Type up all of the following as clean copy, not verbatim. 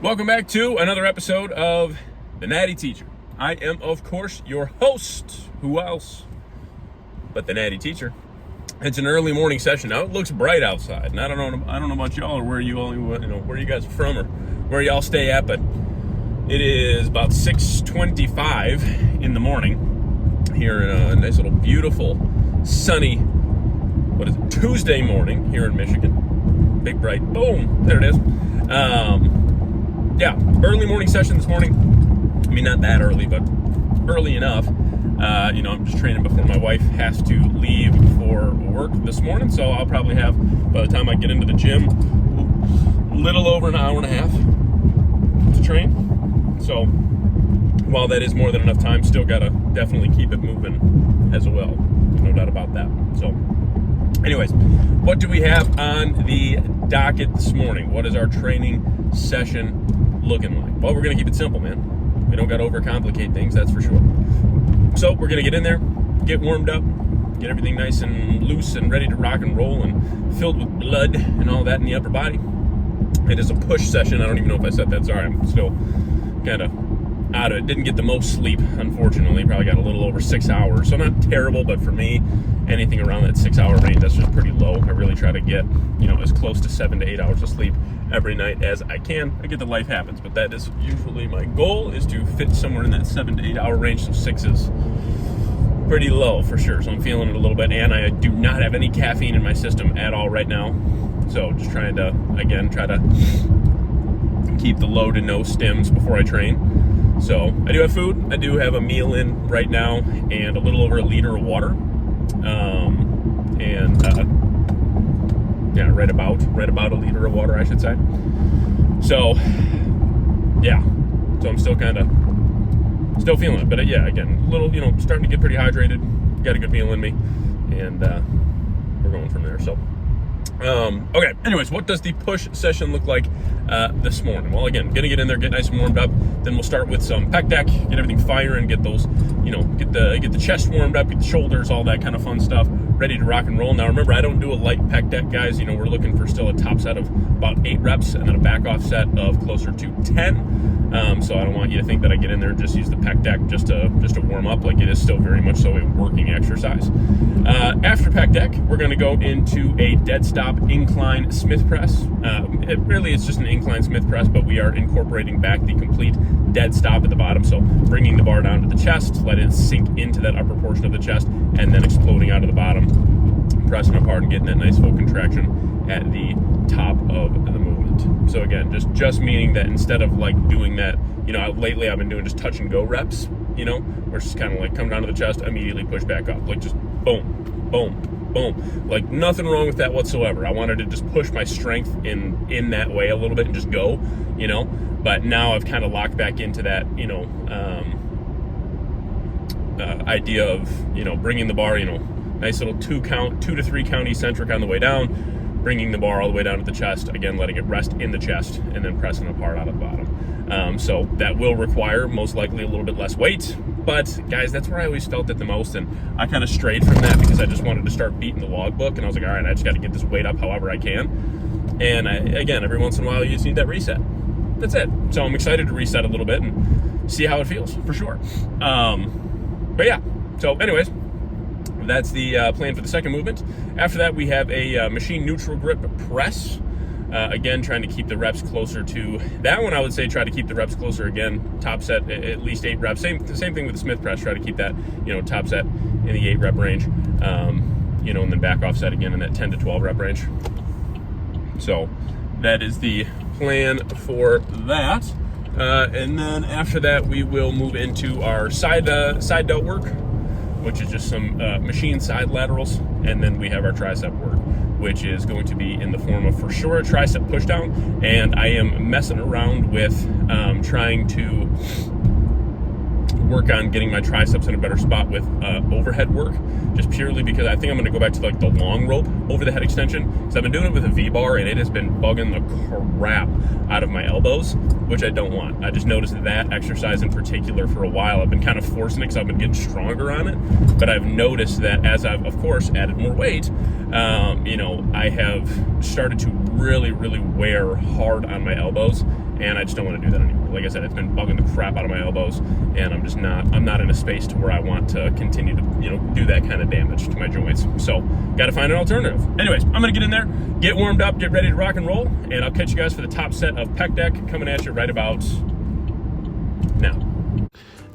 Welcome back to another episode of the Natty Teacher. I am, of course, your host. Who else but the Natty Teacher? It's an early morning session now. It looks bright outside, and I don't know about y'all or where you guys are from or where y'all stay at, but it is about 6:25 in the morning here in a nice little beautiful sunny Tuesday morning here in Michigan. Big bright, boom, there it is. Early morning session this morning. I mean, not that early, but early enough. I'm just training before my wife has to leave for work this morning, so I'll probably have, by the time I get into the gym, a little over an hour and a half to train. So while that is more than enough time, still gotta definitely keep it moving as well. No doubt about that. So anyways, what do we have on the docket this morning? What is our training session looking like? Well, we're gonna keep it simple, man. We don't gotta overcomplicate things, that's for sure. So we're gonna get in there, get warmed up, get everything nice and loose and ready to rock and roll and filled with blood and all that in the upper body. It is a push session. I don't even know if I said that. Sorry, I'm still kind of out of it. Didn't get the most sleep, unfortunately. Probably got a little over 6 hours. So not terrible, but for me, anything around that 6 hour range, that's just pretty low. I really try to get, as close to 7 to 8 hours of sleep every night as I can. I get that life happens, but that is usually my goal, is to fit somewhere in that 7 to 8 hour range. So 6 is pretty low for sure. So I'm feeling it a little bit, and I do not have any caffeine in my system at all right now. So just trying to, again, try to keep the low to no stims before I train. So I do have food. I do have a meal in right now and a little over a liter of water. Right about a liter of water, I should say. So I'm still feeling it, but again, a little, starting to get pretty hydrated, got a good meal in me, and we're going from there. So okay, anyways, what does the push session look like this morning? Well, again, gonna get in there, get nice and warmed up, then we'll start with some pec deck, get everything firing, get those, get the chest warmed up, get the shoulders, all that kind of fun stuff, ready to rock and roll. Now remember, I don't do a light pec deck, guys. We're looking for still a top set of about 8 reps and then a back off set of closer to 10. So I don't want you to think that I get in there and just use the pec deck just to warm up. Like, it is still very much so a working exercise. After pec deck, we're going to go into a dead stop incline Smith press. It's just an incline Smith press, but we are incorporating back the complete dead stop at the bottom. So bringing the bar down to the chest, let it sink into that upper portion of the chest, and then exploding out of the bottom, pressing apart and getting that nice full contraction at the top of the movement. So again, just meaning that instead of like doing that, lately I've been doing just touch and go reps, where it's just kind of like come down to the chest, immediately push back up, like just boom, boom, boom. Like, nothing wrong with that whatsoever. I wanted to just push my strength in that way a little bit and just go, but now I've kind of locked back into that, idea of, bringing the bar, nice little 2 to 3 count eccentric on the way down, bringing the bar all the way down to the chest, again, letting it rest in the chest, and then pressing apart out of the bottom. So that will require most likely a little bit less weight, but guys, that's where I always felt it the most, and I kind of strayed from that because I just wanted to start beating the logbook, and I was like, all right, I just got to get this weight up however I can. And again, every once in a while, you just need that reset. That's it. So I'm excited to reset a little bit and see how it feels, for sure. But yeah, so anyways, that's the plan for the second movement. After that, we have a machine neutral grip press. Again, trying to keep the reps closer to that one. I would say try to keep the reps closer. Again, top set at least 8 reps. Same thing with the Smith press. Try to keep that, top set in the 8 rep range. And then back off set again in that 10 to 12 rep range. So that is the plan for that. And then after that, we will move into our side delt work, which is just some machine side laterals, and then we have our tricep work, which is going to be in the form of, for sure, a tricep push down. And I am messing around with trying to work on getting my triceps in a better spot with overhead work, just purely because I think I'm going to go back to like the long rope over the head extension, because I've been doing it with a V-bar and it has been bugging the crap out of my elbows, which I don't want. I just noticed that exercise in particular for a while, I've been kind of forcing it because I've been getting stronger on it, but I've noticed that as I've, of course, added more weight, I have started to really wear hard on my elbows, and I just don't want to do that anymore. Like I said, it's been bugging the crap out of my elbows, and I'm not in a space to where I want to continue to, do that kind of damage to my joints. So got to find an alternative. Anyways, I'm going to get in there, get warmed up, get ready to rock and roll, and I'll catch you guys for the top set of pec deck coming at you right about now.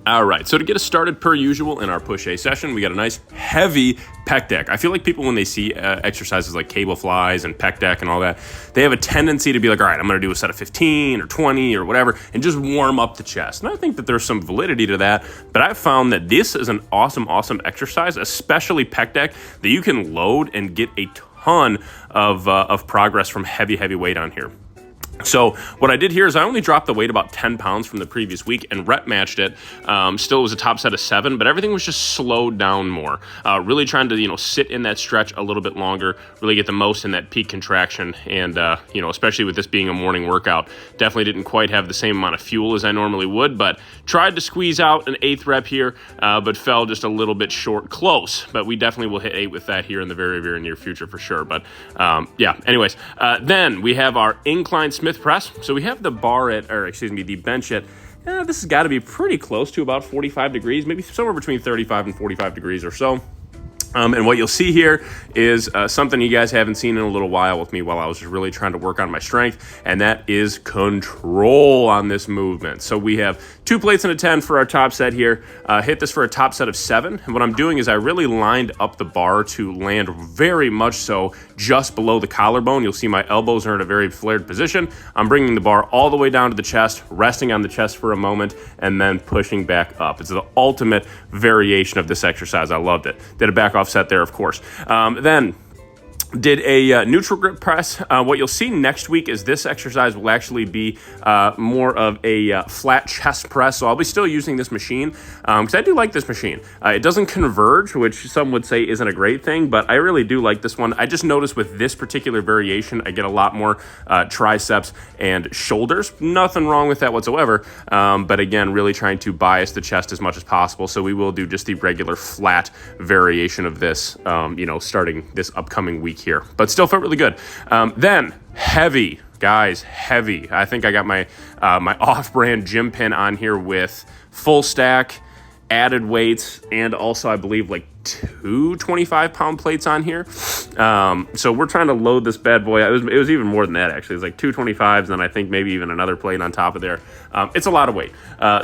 All right, so to get us started per usual in our push A session, we got a nice heavy pec deck. I feel like people, when they see exercises like cable flies and pec deck and all that, they have a tendency to be like, all right, I'm going to do a set of 15 or 20 or whatever and just warm up the chest. And I think that there's some validity to that, but I've found that this is an awesome exercise, especially pec deck, that you can load and get a ton of progress from heavy weight on here. So what I did here is I only dropped the weight about 10 pounds from the previous week and rep matched it. Still was a top set of 7, but everything was just slowed down more. Really trying to, sit in that stretch a little bit longer, really get the most in that peak contraction. And, especially with this being a morning workout, definitely didn't quite have the same amount of fuel as I normally would, but tried to squeeze out an 8th rep here, but fell just a little bit short, close. But we definitely will hit 8 with that here in the very near future for sure. But anyways, then we have our incline Smith press. So we have the the bench at, this has got to be pretty close to about 45 degrees, maybe somewhere between 35 and 45 degrees or so. And what you'll see here is something you guys haven't seen in a little while with me while I was just really trying to work on my strength, and that is control on this movement. So we have 2 plates and a 10 for our top set here. Hit this for a top set of 7. And what I'm doing is I really lined up the bar to land very much so just below the collarbone. You'll see my elbows are in a very flared position. I'm bringing the bar all the way down to the chest, resting on the chest for a moment, and then pushing back up. It's the ultimate variation of this exercise. I loved it. Did a back offset there, of course. Then did a neutral grip press. What you'll see next week is this exercise will actually be more of a flat chest press. So I'll be still using this machine because I do like this machine. It doesn't converge, which some would say isn't a great thing, but I really do like this one. I just noticed with this particular variation, I get a lot more triceps and shoulders. Nothing wrong with that whatsoever. But again, really trying to bias the chest as much as possible. So we will do just the regular flat variation of this, starting this upcoming week here, but still felt really good. Then heavy, guys, heavy. I think I got my my off-brand gym pin on here with full stack, added weights, and also I believe like 2 25-pound plates on here. So we're trying to load this bad boy. It was even more than that, actually. It's like 2 25s, and then I think maybe even another plate on top of there. It's a lot of weight.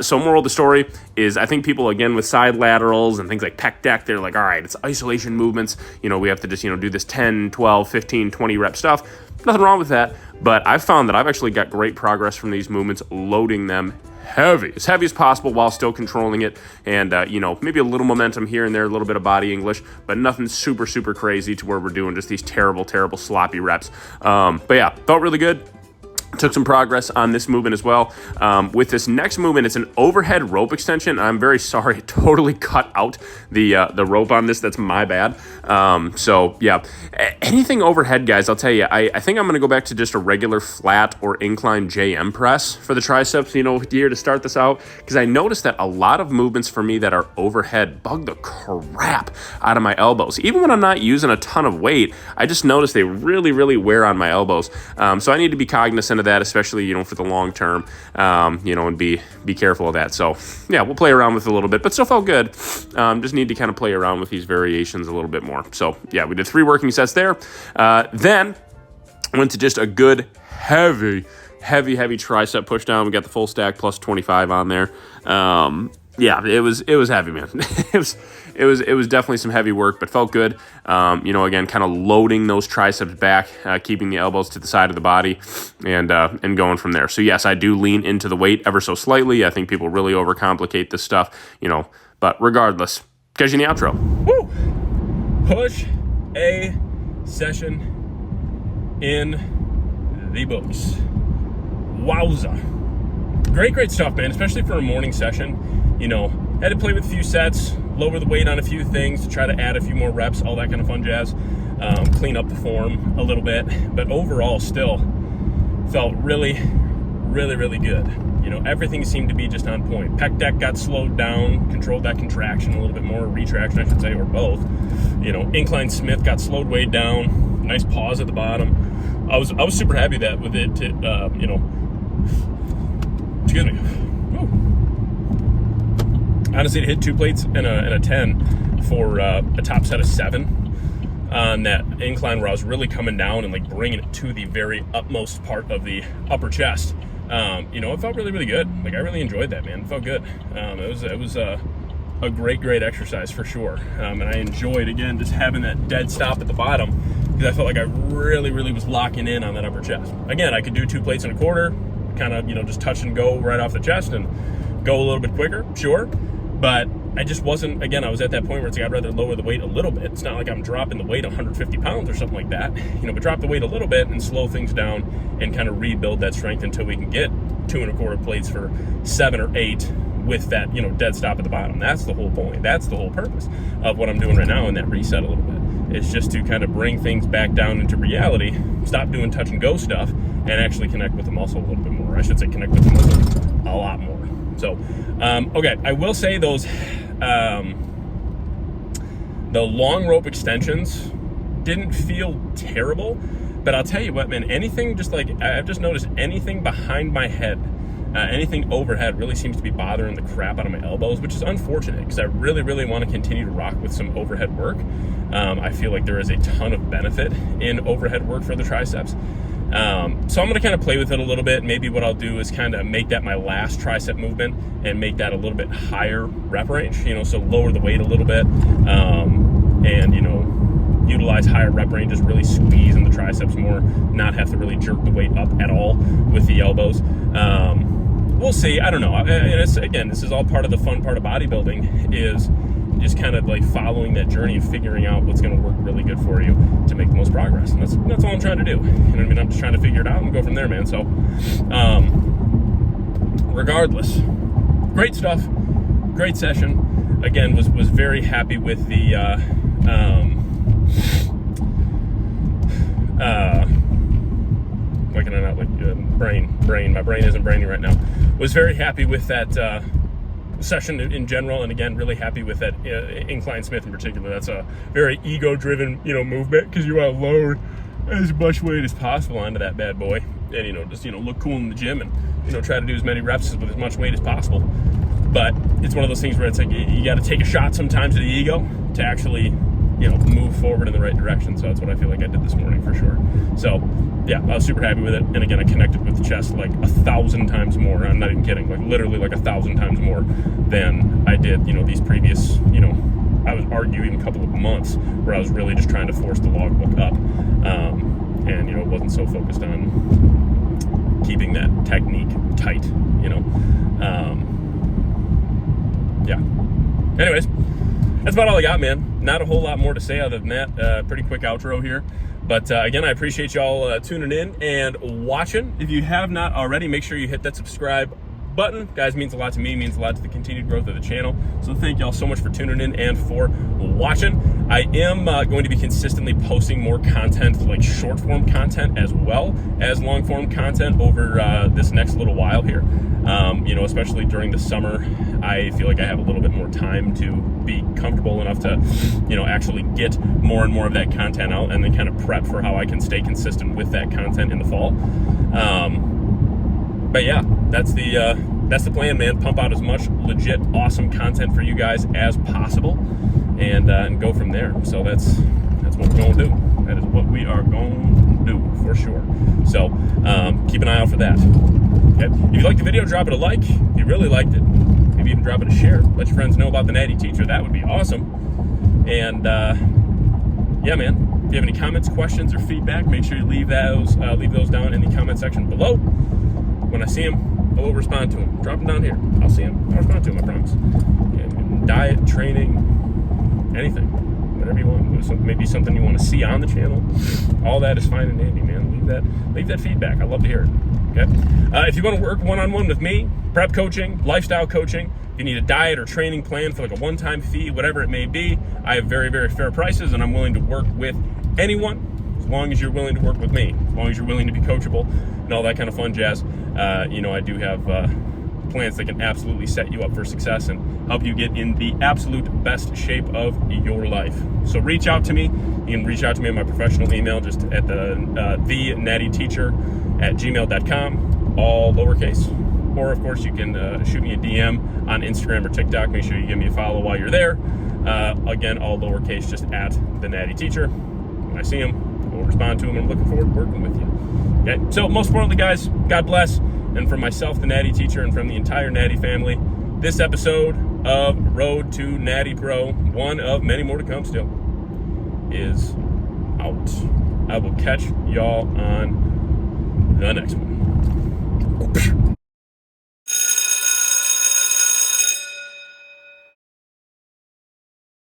So moral of the story is I think people, again, with side laterals and things like pec deck, they're like, all right, it's isolation movements. We have to just, do this 10, 12, 15, 20 rep stuff. Nothing wrong with that, but I've found that I've actually got great progress from these movements, loading them as heavy as possible while still controlling it, and maybe a little momentum here and there, a little bit of body English, but nothing super crazy to where we're doing just these terrible sloppy reps. But yeah, felt really good. Took some progress on this movement as well. With this next movement, it's an overhead rope extension. I'm very sorry, I totally cut out the rope on this. That's my bad. So yeah, anything overhead, guys, I'll tell you, I think I'm going to go back to just a regular flat or incline JM press for the triceps, here to start this out, because I noticed that a lot of movements for me that are overhead bug the crap out of my elbows. Even when I'm not using a ton of weight, I just notice they really wear on my elbows. So I need to be cognizant of that, especially for the long term, and be careful of that. So yeah, we'll play around with it a little bit, but still felt good. Just need to kind of play around with these variations a little bit more. So yeah, we did 3 working sets there. Then went to just a good heavy tricep push down. We got the full stack plus 25 on there. Yeah, it was heavy, man. it was definitely some heavy work, but felt good. Again, kind of loading those triceps back, keeping the elbows to the side of the body, and going from there. So yes, I do lean into the weight ever so slightly. I think people really overcomplicate this stuff, but regardless, catch you in the outro. Woo! Push A session in the books. Wowza. Great stuff, man, especially for a morning session. Had to play with a few sets, lower the weight on a few things to try to add a few more reps, all that kind of fun jazz, clean up the form a little bit, but overall still felt really good. Everything seemed to be just on point. Pec deck got slowed down, controlled that contraction a little bit more, retraction I should say, or both. Incline Smith got slowed way down, nice pause at the bottom. I was super happy that with it, Excuse me. Woo. Honestly, to hit 2 plates and a 10 for a top set of 7 on that incline where I was really coming down and like bringing it to the very utmost part of the upper chest, it felt really, really good. Like I really enjoyed that, man. It felt good. It was a great exercise for sure. And I enjoyed, again, just having that dead stop at the bottom because I felt like I really, really was locking in on that upper chest. Again, I could do 2 plates and a quarter, kind of, just touch and go right off the chest and go a little bit quicker, sure. But I just wasn't, again, I was at that point where it's like I'd rather lower the weight a little bit. It's not like I'm dropping the weight 150 pounds or something like that, but drop the weight a little bit and slow things down and kind of rebuild that strength until we can get 2 1/4 plates for 7 or 8 with that, dead stop at the bottom. That's the whole point. That's the whole purpose of what I'm doing right now in that reset a little bit. It's just to kind of bring things back down into reality, stop doing touch and go stuff, and actually connect with the muscle a little bit more. I should say connect with the muscle a lot more. So, okay, I will say those, the long rope extensions didn't feel terrible, but I'll tell you what, man, anything just like, I've just noticed anything behind my head, anything overhead really seems to be bothering the crap out of my elbows, which is unfortunate because I really, really want to continue to rock with some overhead work. I feel like there is a ton of benefit in overhead work for the triceps. So I'm going to kind of play with it a little bit. Maybe what I'll do is kind of make that my last tricep movement and make that a little bit higher rep range, so lower the weight a little bit, and, utilize higher rep ranges, really squeeze in the triceps more, not have to really jerk the weight up at all with the elbows. We'll see. I don't know. Again, this is all part of the fun part of bodybuilding, is just kind of like following that journey and figuring out what's going to work really good for you to make the most progress. And that's all I'm trying to do. You know what I mean? I'm just trying to figure it out and go from there, man. So, regardless, great stuff. Great session. Again, was very happy with the, why can I not, brain, my brain isn't brainy right now. Was very happy with that, session in general, and again, really happy with that incline Smith in particular. That's a very ego-driven, movement, because you want to load as much weight as possible onto that bad boy, and just look cool in the gym, and try to do as many reps with as much weight as possible. But it's one of those things where it's like you got to take a shot sometimes to the ego to actually move forward in the right direction. So that's what I feel like I did this morning for sure. So yeah, I was super happy with it. And again, I connected with the chest like 1,000 times more. I'm not even kidding, like literally like 1,000 times more than I did, these previous, I was arguing a couple of months where I was really just trying to force the logbook up. And, wasn't so focused on keeping that technique tight, yeah. Anyways, that's about all I got, man. Not a whole lot more to say other than that. Pretty quick outro here. But again, I appreciate y'all tuning in and watching. If you have not already, make sure you hit that subscribe button. Guys, means a lot to me, means a lot to the continued growth of the channel. So thank y'all so much for tuning in and for watching. I am going to be consistently posting more content, like short form content as well as long form content over this next little while here. Especially during the summer, I feel like I have a little bit more time to be comfortable enough to, actually get more and more of that content out and then kind of prep for how I can stay consistent with that content in the fall. But yeah, that's the plan, man. Pump out as much legit, awesome content for you guys as possible, and go from there. So that's what we're going to do. That is what we are going to do for sure. So keep an eye out for that. Okay? If you liked the video, drop it a like. If you really liked it, maybe even drop it a share. Let your friends know about the Natty Teacher. That would be awesome. And yeah, man. If you have any comments, questions, or feedback, make sure you leave those down in the comment section below. When I see them, I will respond to them. Drop them down here. I'll see them. I'll respond to them, I promise. And diet, training, anything. Whatever you want. Maybe something you want to see on the channel. All that is fine and dandy, man. Leave that feedback. I love to hear it. Okay? If you want to work one-on-one with me, prep coaching, lifestyle coaching, if you need a diet or training plan for like a one-time fee, whatever it may be, I have very, very fair prices, and I'm willing to work with anyone as long as you're willing to work with me, as long as you're willing to be coachable and all that kind of fun jazz. I do have plans that can absolutely set you up for success and help you get in the absolute best shape of your life. So reach out to me. You can reach out to me on my professional email, just at the nattyteacher@gmail.com, all lowercase. or of course you can shoot me a DM on Instagram or TikTok. Make sure you give me a follow while you're there. Again, all lowercase, just at the Natty Teacher. When I see them, we'll respond to them. I'm looking forward to working with you. Okay, so most importantly, guys, God bless. And from myself, the Natty Teacher, and from the entire Natty family, this episode of Road to Natty Pro, one of many more to come still, is out. I will catch y'all on the next one.